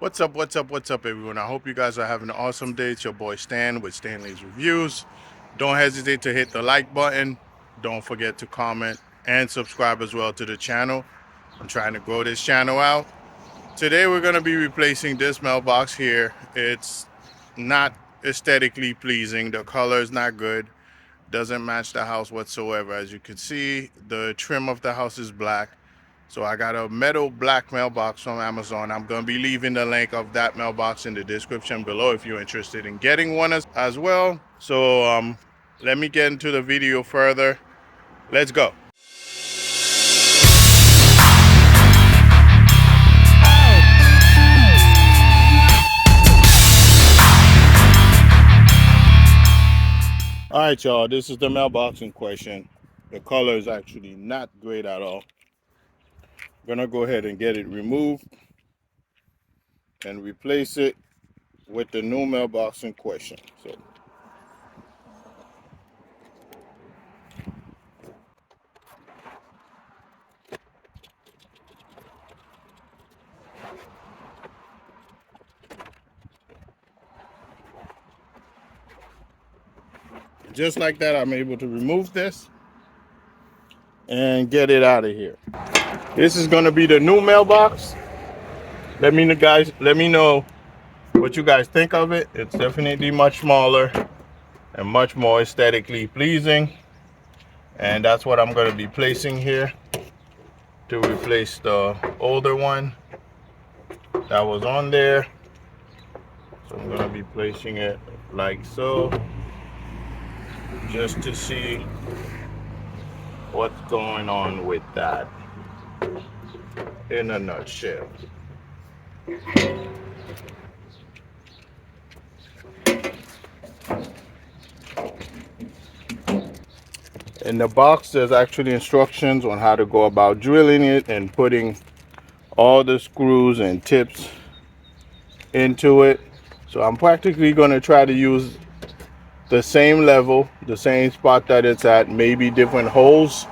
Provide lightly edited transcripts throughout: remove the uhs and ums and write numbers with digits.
What's up, everyone? I hope you guys are having an awesome day. It's your boy Stan with Stanley's Reviews. Don't hesitate to hit the like button. Don't forget to comment and subscribe as well to the channel. I'm trying to grow this channel out. Today we're going to be replacing this mailbox here. It's not aesthetically pleasing. The color is not good. Doesn't match the house whatsoever. As you can see, the trim of the house is black. So I got a metal black mailbox from Amazon. I'm going to be leaving the link of that mailbox in the description below if you're interested in getting one as well. So let me get into the video further. Let's go. All right, y'all, this is the mailbox in question. The color is actually not great at all. I'm going to go ahead and get it removed and replace it with the new mailbox in question. So just like that, I'm able to remove this and get it out of here. This is going to be the new mailbox. Let me know what you guys think of it. It's definitely much smaller and much more aesthetically pleasing, and that's what I'm going to be placing here to replace the older one that was on there. So I'm going to be placing it like so, just to see what's going on with that in a nutshell. In the box, there's actually instructions on how to go about drilling it and putting all the screws and tips into it. So I'm practically going to try to use the same level, the same spot that it's at, maybe different holes,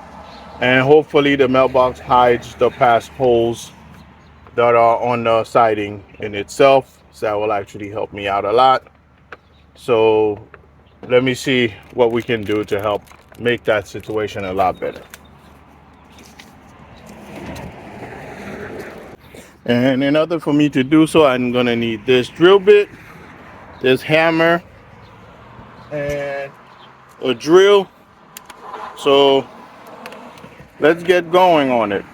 and hopefully the mailbox hides the past holes that are on the siding in itself. So that will actually help me out a lot. So let me see what we can do to help make that situation a lot better. And in order for me to do so, I'm gonna need this drill bit, this hammer, and a drill. So let's get going on it.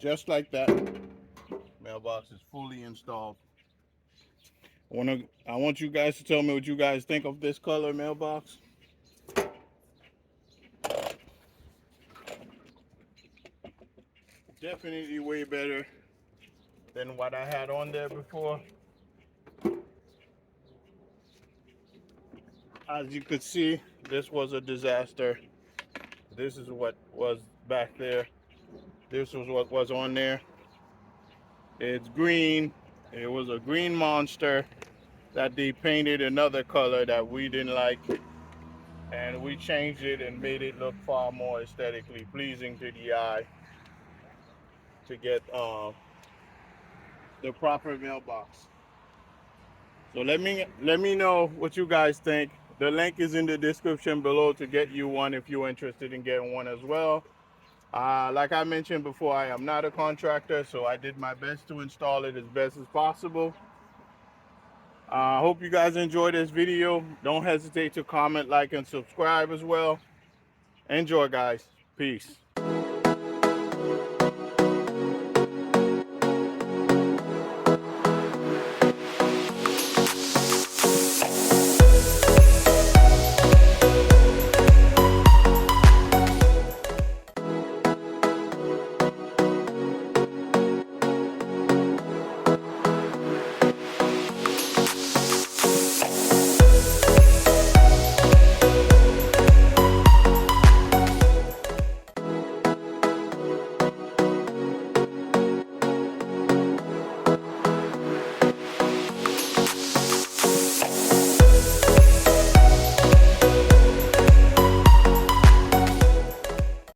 just like that, mailbox is fully installed. I want you guys to tell me what you guys think of this color mailbox. Definitely way better than what I had on there before. As you could see, this was a disaster. This is what was back there. This was what was on there. It's green. It was a green monster that they painted another color that we didn't like, and we changed it and made it look far more aesthetically pleasing to the eye to get the proper mailbox. So let me know what you guys think. The link is in the description below to get you one if you're interested in getting one as well. Like I mentioned before, I am not a contractor, so I did my best to install it as best as possible. I hope you guys enjoyed this video. Don't hesitate to comment, like, and subscribe as well. Enjoy, guys. Peace.